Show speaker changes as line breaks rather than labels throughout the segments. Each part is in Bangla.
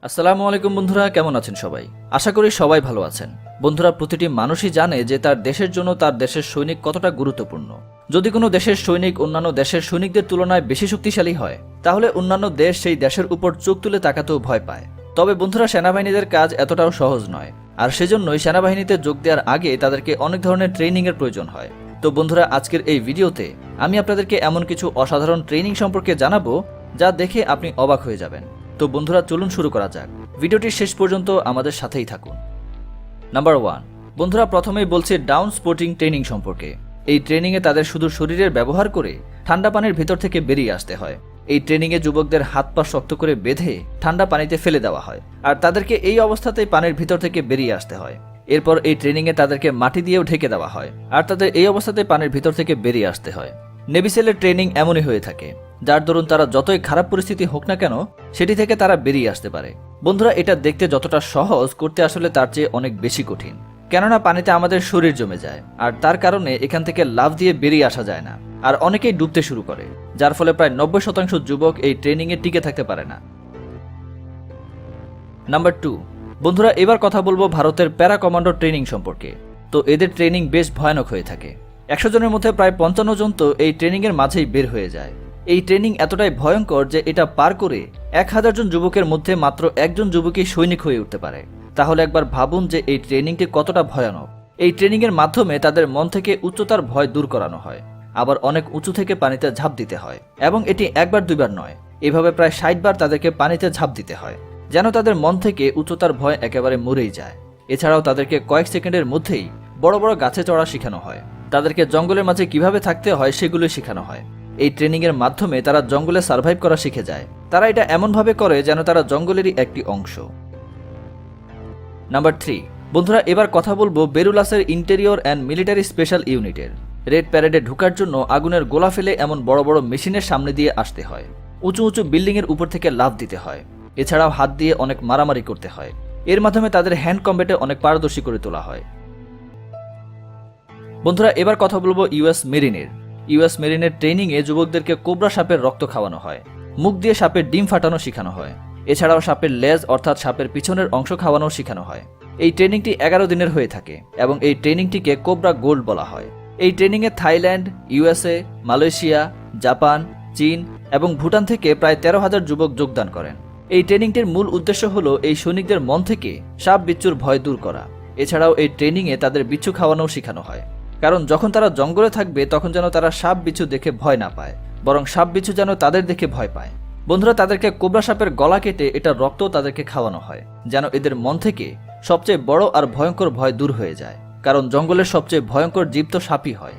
আসসালামু আলাইকুম বন্ধুরা, কেমন আছেন সবাই? আশা করি সবাই ভালো আছেন। বন্ধুরা, প্রতিটি মানুষই জানে যে তার দেশের জন্য তার দেশের সৈনিক কতটা গুরুত্বপূর্ণ। যদি কোনো দেশের সৈনিক অন্যান্য দেশের সৈনিকদের তুলনায় বেশি শক্তিশালী হয়, তাহলে অন্যান্য দেশ সেই দেশের উপর চোখ তুলে তাকাতেও ভয় পায়। তবে বন্ধুরা, সেনাবাহিনীদের কাজ এতটাও সহজ নয়, আর সেজন্যই সেনাবাহিনীতে যোগ দেওয়ার আগে তাদেরকে অনেক ধরনের ট্রেনিংয়ের প্রয়োজন হয়। তো বন্ধুরা, আজকের এই ভিডিওতে আমি আপনাদেরকে এমন কিছু অসাধারণ ট্রেনিং সম্পর্কে জানাবো যা দেখে আপনি অবাক হয়ে যাবেন। তো বন্ধুরা, চলুন শুরু করা যাক। ভিডিওটির শেষ পর্যন্ত আমাদের সাথেই থাকুন। নাম্বার 1, বন্ধুরা, প্রথমেই বলছি ডাউন স্পোর্টিং ট্রেনিং সম্পর্কে। এই ট্রেনিংয়ে তাদের শুধু শরীরের ব্যবহার করে ঠান্ডা পানির ভিতর থেকে বেরিয়ে আসতে হয়। এই ট্রেনিংয়ে যুবকদের হাত পা শক্ত করে বেঁধে ঠান্ডা পানিতে ফেলে দেওয়া হয়, আর তাদেরকে এই অবস্থাতেই পানির ভিতর থেকে বেরিয়ে আসতে হয়। এরপর এই ট্রেনিংয়ে তাদেরকে মাটি দিয়েও ঢেকে দেওয়া হয়, আর তাদের এই অবস্থাতে পানির ভিতর থেকে বেরিয়ে আসতে হয়। নেভি সেলের ট্রেনিং এমনই হয়ে থাকে, যার দরুন তারা যতই খারাপ পরিস্থিতি হোক না কেন, সেটি থেকে তারা বেরিয়ে আসতে পারে। বন্ধুরা, এটা দেখতে যতটা সহজ, করতে আসলে তার চেয়ে অনেক বেশি কঠিন। কেননা পানিতে আমাদের শরীর জমে যায়, আর তার কারণে এখান থেকে লাফ দিয়ে বেরিয়ে আসা যায় না, আর অনেকেই ডুবতে শুরু করে, যার ফলে প্রায় 90% যুবক এই ট্রেনিংয়ে টিকে থাকতে পারে না। নাম্বার 2, বন্ধুরা, এবার কথা বলবো ভারতের প্যারা কমান্ডো ট্রেনিং সম্পর্কে। তো এদের ট্রেনিং বেশ ভয়ানক হয়ে থাকে। 100 জনের মধ্যে প্রায় 55 জন তো এই ট্রেনিংয়ের মাঝেই বের হয়ে যায়। এই ট্রেনিং এতটাই ভয়ঙ্কর যে এটা পার করে 1000 জন যুবকের মধ্যে মাত্র একজন যুবকই সৈনিক হয়ে উঠতে পারে। তাহলে একবার ভাবুন যে এই ট্রেনিংটি কতটা ভয়ানক। এই ট্রেনিংয়ের মাধ্যমে তাদের মন থেকে উচ্চতার ভয় দূর করানো হয়, আবার অনেক উঁচু থেকে পানিতে ঝাঁপ দিতে হয়, এবং এটি একবার দুইবার নয়, এভাবে প্রায় 60 বার তাদেরকে পানিতে ঝাঁপ দিতে হয়, যেন তাদের মন থেকে উচ্চতার ভয় একেবারে মরেই যায়। এছাড়াও তাদেরকে কয়েক সেকেন্ডের মধ্যেই বড় বড় গাছে চড়া শেখানো হয়। তাদেরকে জঙ্গলের মাঝে কিভাবে থাকতে হয় সেগুলো শেখানো হয়। এই ট্রেনিংয়ের মাধ্যমে তারা জঙ্গলে সার্ভাইভ করা শিখে যায়। তারা এটা এমনভাবে করে যেন তারা জঙ্গলেরই একটি অংশ। নাম্বার 3, বন্ধুরা, এবার কথা বলবো বেরুলাসের ইন্টেরিয়র অ্যান্ড মিলিটারি স্পেশাল ইউনিটের। রেড প্যারেডে ঢুকার জন্য আগুনের গোলা ফেলে এমন বড় বড় মেশিনের সামনে দিয়ে আসতে হয়, উঁচু উঁচু বিল্ডিংয়ের উপর থেকে লাফ দিতে হয়, এছাড়াও হাত দিয়ে অনেক মারামারি করতে হয়। এর মাধ্যমে তাদের হ্যান্ড কম্ব্যাটে অনেক পারদর্শী করে তোলা হয়। বন্ধুরা, এবার কথা বলবো ইউএস মেরিনের। ইউএস মেরিনের ট্রেনিংয়ে যুবকদেরকে কোবরা সাপের রক্ত খাওয়ানো হয়, মুখ দিয়ে সাপের ডিম ফাটানো শেখানো হয়, এছাড়াও সাপের লেজ অর্থাৎ সাপের পিছনের অংশ খাওয়ানো শেখানো হয়। এই ট্রেনিংটি 11 দিনের হয়ে থাকে, এবং এই ট্রেনিংটিকে কোবরা গোল্ড বলা হয়। এই ট্রেনিংয়ে থাইল্যান্ড, ইউএসএ, মালয়েশিয়া, জাপান, চীন এবং ভুটান থেকে প্রায় 13,000 যুবক যোগদান করেন। এই ট্রেনিংটির মূল উদ্দেশ্য হলো এই সৈনিকদের মন থেকে সাপ বিচ্ছুর ভয় দূর করা। এছাড়াও এই ট্রেনিংয়ে তাদের বিচ্ছু খাওয়ানোও শেখানো হয়, কারণ যখন তারা জঙ্গলে থাকবে তখন যেন তারা সাপ বিচ্ছু দেখে ভয় না পায়, বরং সাপ বিচ্ছু যেন তাদের দেখে ভয় পায়। বন্ধুরা, তাদেরকে কোবরা সাপের গলা কেটে এটার রক্ত তাদেরকে খাওয়ানো হয়, যেন এদের মন থেকে সবচেয়ে বড় আর ভয়ঙ্কর ভয় দূর হয়ে যায়, কারণ জঙ্গলের সবচেয়ে ভয়ঙ্কর জীব তো সাপই হয়।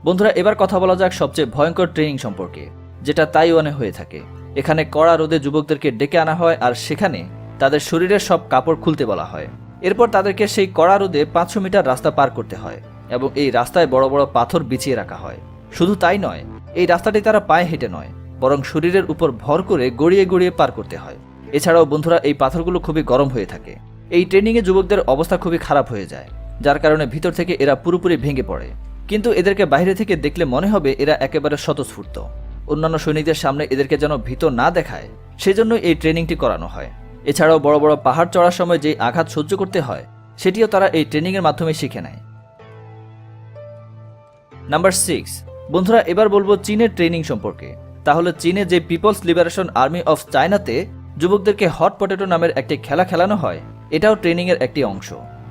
বন্ধুরা, এবার কথা বলা যাক সবচেয়ে ভয়ঙ্কর ট্রেনিং সম্পর্কে, যেটা তাইওয়ানে হয়ে থাকে। এখানে কড়া রোদে যুবকদেরকে ডেকে আনা হয়, আর সেখানে তাদের শরীরের সব কাপড় খুলতে বলা হয়। এরপর তাদেরকে সেই কড়া রোদে 500 মিটার রাস্তা পার করতে হয়, এবং এই রাস্তায় বড় বড় পাথর বিছিয়ে রাখা হয়। শুধু তাই নয়, এই রাস্তাটি তারা পায়ে হেঁটে নয়, বরং শরীরের উপর ভর করে গড়িয়ে গড়িয়ে পার করতে হয়। এছাড়াও বন্ধুরা, এই পাথরগুলো খুবই গরম হয়ে থাকে। এই ট্রেনিংয়ে যুবকদের অবস্থা খুবই খারাপ হয়ে যায়, যার কারণে ভিতর থেকে এরা পুরোপুরি ভেঙে পড়ে। কিন্তু এদেরকে বাইরে থেকে দেখলে মনে হবে এরা একেবারে স্বতঃস্ফূর্ত। অন্যান্য সৈনিকদের সামনে এদেরকে যেন ভীত না দেখায়, সেজন্য এই ট্রেনিংটি করানো হয়। এছাড়াও বড় বড় পাহাড় চড়ার সময় যে আঘাত সহ্য করতে হয়, সেটিও তারা এই ট্রেনিংয়ের মাধ্যমে শিখে নেয়। নাম্বার 6, বন্ধুরা, এবার বলবো চীনের ট্রেনিং সম্পর্কে। তাহলে চীনে যে পিপলস লিবারেশন আর্মি অফ চায়নাতে যুবকদেরকে হট পটেটো নামের একটি খেলা খেলানো হয়, এটাও ট্রেনিংয়ের একটি অংশ।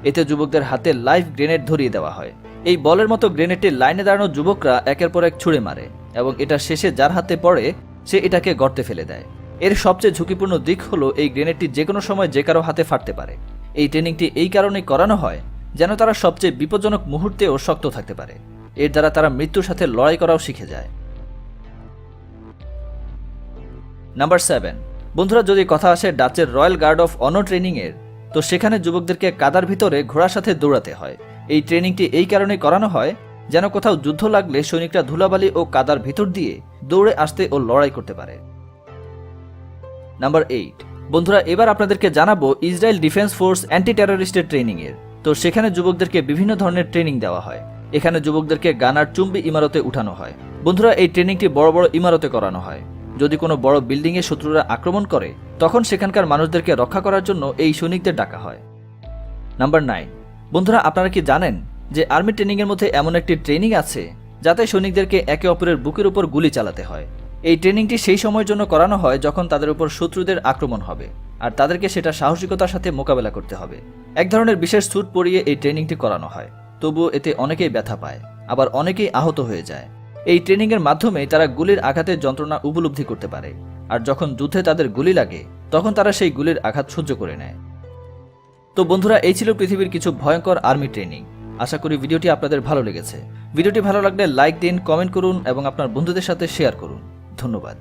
এতে যুবকদের হাতে লাইভ গ্রেনেড ধরিয়ে দেওয়া হয়। এই বলের মতো গ্রেনেডটি লাইনে দাঁড়ানো যুবকরা একের পর এক ছুঁড়ে মারে, এবং এটা শেষে যার হাতে পড়ে সে এটাকে গর্তে ফেলে দেয়। এর সবচেয়ে ঝুঁকিপূর্ণ দিক হলো এই গ্রেনেডটি যে কোনো সময় যে কারো হাতে ফাটতে পারে। এই ট্রেনিংটি এই কারণেই করানো হয় যেন তারা সবচেয়ে বিপজ্জনক মুহূর্তেও শক্ত থাকতে পারে। এর দ্বারা তারা মৃত্যুর সাথে লড়াই করাও শিখে যায়। নাম্বার 7, বন্ধুরা, যদি কথা আসে ডাচের রয়্যাল গার্ড অফ অনার ট্রেনিংয়ের, তো সেখানে যুবকদেরকে কাদার ভিতরে ঘোড়ার সাথে দৌড়াতে হয়। এই ট্রেনিংটি এই কারণেই করানো হয় যেন কোথাও যুদ্ধ লাগলে সৈনিকরা ধুলাবালি ও কাদার ভিতর দিয়ে দৌড়ে আসতে ও লড়াই করতে পারে। নাম্বার 8, বন্ধুরা, এবার আপনাদেরকে জানাবো ইসরায়েল ডিফেন্স ফোর্স অ্যান্টি টেররিস্টের ট্রেনিংয়ের। তো সেখানে যুবকদেরকে বিভিন্ন ধরনের ট্রেনিং দেওয়া হয়। এখানে যুবকদেরকে গানার চুম্বি ইমারতে উঠানো হয়। বন্ধুরা, এই ট্রেনিংটি বড় বড় ইমারতে করানো হয়। যদি কোনো বড় বিল্ডিংয়ে শত্রুরা আক্রমণ করে তখন সেখানকার মানুষদেরকে রক্ষা করার জন্য এই সৈনিকদের ডাকা হয়। নাম্বার 9, বন্ধুরা আপনারা কি জানেন যে আর্মি ট্রেনিংয়ের মধ্যে এমন একটি ট্রেনিং আছে যাতে সৈনিকদেরকে একে অপরের বুকের উপর গুলি চালাতে হয়। এই ট্রেনিংটি সেই সময়ের জন্য করানো হয় যখন তাদের উপর শত্রুদের আক্রমণ হবে আর তাদেরকে সেটা সাহসিকতার সাথে মোকাবেলা করতে হবে। এক ধরনের বিশেষ স্যুট পরিয়ে এই ট্রেনিংটি করানো হয়, তবুও এতে অনেকেই ব্যথা পায়, আবার অনেকেই আহত হয়ে যায়। এই ট্রেনিংয়ের মাধ্যমে তারা গুলির আঘাতের যন্ত্রণা উপলব্ধি করতে পারে, আর যখন যুদ্ধে তাদের গুলি লাগে তখন তারা সেই গুলির আঘাত সহ্য করে নেয়। তো বন্ধুরা, এই ছিল পৃথিবীর কিছু ভয়ঙ্কর আর্মি ট্রেনিং। আশা করি ভিডিওটি আপনাদের ভালো লেগেছে। ভিডিওটি ভালো লাগলে লাইক দিন, কমেন্ট করুন এবং আপনার বন্ধুদের সাথে শেয়ার করুন। ধন্যবাদ।